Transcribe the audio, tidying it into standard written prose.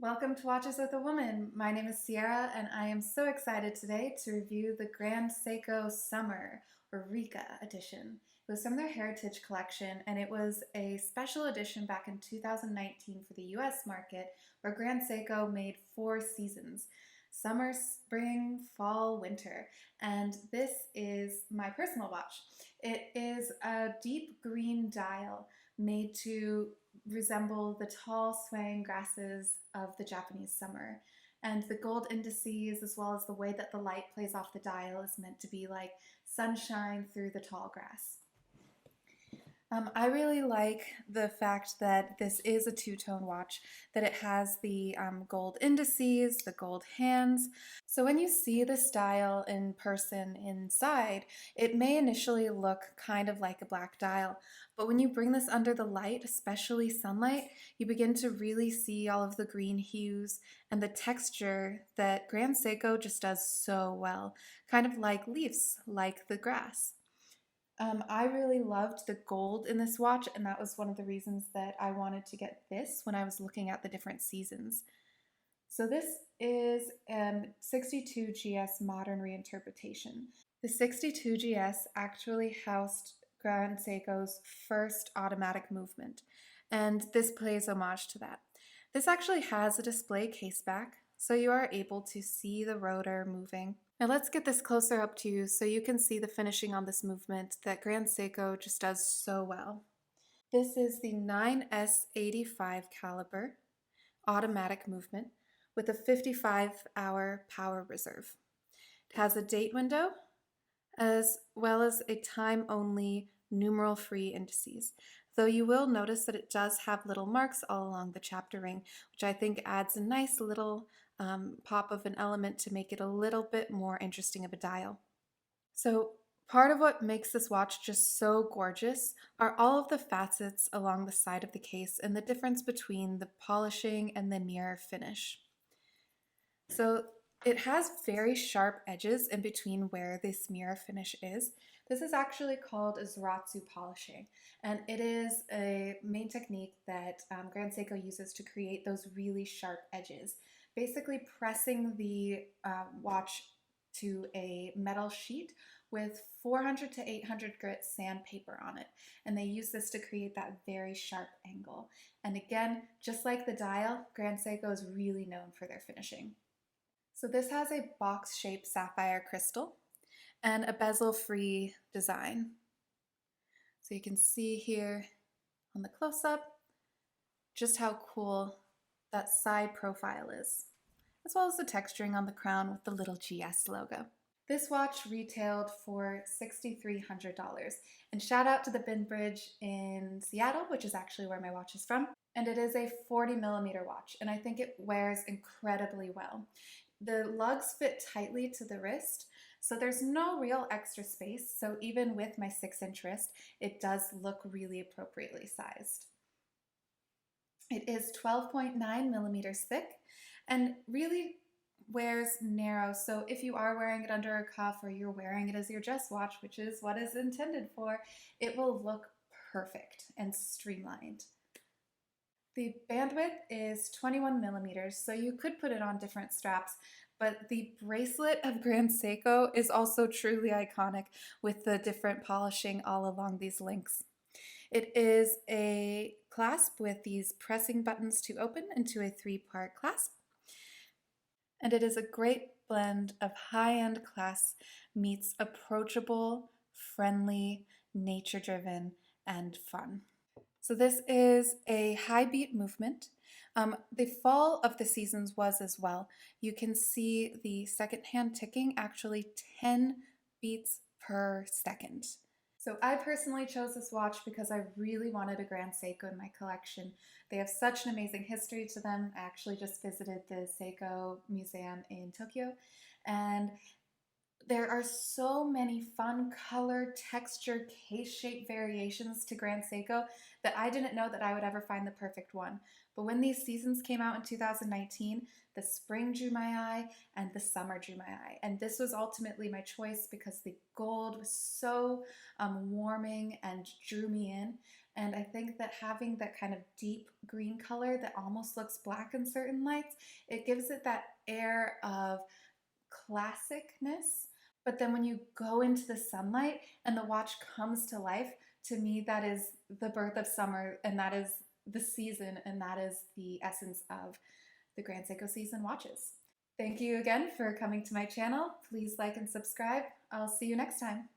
Welcome to Watches with a Woman. My name is Sierra and I am so excited today to review the Grand Seiko Summer or Rikka edition. It was from their Heritage collection and it was a special edition back in 2019 for the US market where Grand Seiko made 4 seasons: summer, spring, fall, winter. And this is my personal watch. It is a deep green dial made to resemble the tall swaying grasses of the Japanese summer. And the gold indices, as well as the way that the light plays off the dial, is meant to be like sunshine through the tall grass. I really like the fact that this is a two-tone watch, that it has the gold indices, the gold hands. So when you see this dial in person inside, it may initially look kind of like a black dial, but when you bring this under the light, especially sunlight, you begin to really see all of the green hues and the texture that Grand Seiko just does so well, kind of like leaves, like the grass. I really loved the gold in this watch, and that was one of the reasons that I wanted to get this when I was looking at the different seasons. So this is a 62GS modern reinterpretation. The 62GS actually housed Grand Seiko's first automatic movement, and this pays homage to that. This actually has a display case back, so you are able to see the rotor moving. Now let's get this closer up to you so you can see the finishing on this movement that Grand Seiko just does so well. This is the 9S85 caliber automatic movement with a 55-hour power reserve. It has a date window as well as a time-only numeral-free indices, though you will notice that it does have little marks all along the chapter ring, which I think adds a nice little pop of an element to make it a little bit more interesting of a dial. So part of what makes this watch just so gorgeous are all of the facets along the side of the case and the difference between the polishing and the mirror finish. So it has very sharp edges in between where this mirror finish is. This is actually called a Zaratsu polishing, and it is a main technique that Grand Seiko uses to create those really sharp edges, basically pressing the watch to a metal sheet with 400 to 800 grit sandpaper on it, and they use this to create that very sharp angle. And again, just like the dial, Grand Seiko is really known for their finishing. So this has a box-shaped sapphire crystal and a bezel-free design. So you can see here on the close-up just how cool that side profile is, as well as the texturing on the crown with the little GS logo. This watch retailed for $6,300, and shout out to the Bin Bridge in Seattle, which is actually where my watch is from. And it is a 40mm watch, and I think it wears incredibly well. The lugs fit tightly to the wrist, so there's no real extra space, so even with my 6-inch wrist, it does look really appropriately sized. It is 12.9mm thick and really wears narrow, so if you are wearing it under a cuff or you're wearing it as your dress watch, which is what it's intended for, it will look perfect and streamlined. The bandwidth is 21mm, so you could put it on different straps, but the bracelet of Grand Seiko is also truly iconic with the different polishing all along these links. It is a clasp with these pressing buttons to open into a 3-part clasp, and it is a great blend of high-end class meets approachable, friendly, nature-driven, and fun. So this is a high beat movement. The fall of the seasons was as well. You can see the second hand ticking actually 10 beats per second. So I personally chose this watch because I really wanted a Grand Seiko in my collection. They have such an amazing history to them. I actually just visited the Seiko Museum in Tokyo, and there are so many fun color, texture, case shape variations to Grand Seiko that I didn't know that I would ever find the perfect one. But when these seasons came out in 2019, the spring drew my eye and the summer drew my eye. And this was ultimately my choice because the gold was so warming and drew me in. And I think that having that kind of deep green color that almost looks black in certain lights, it gives it that air of classicness. But then when you go into the sunlight and the watch comes to life, to me, that is the birth of summer, and that is the season, and that is the essence of the Grand Seiko season watches. Thank you again for coming to my channel. Please like and subscribe. I'll see you next time.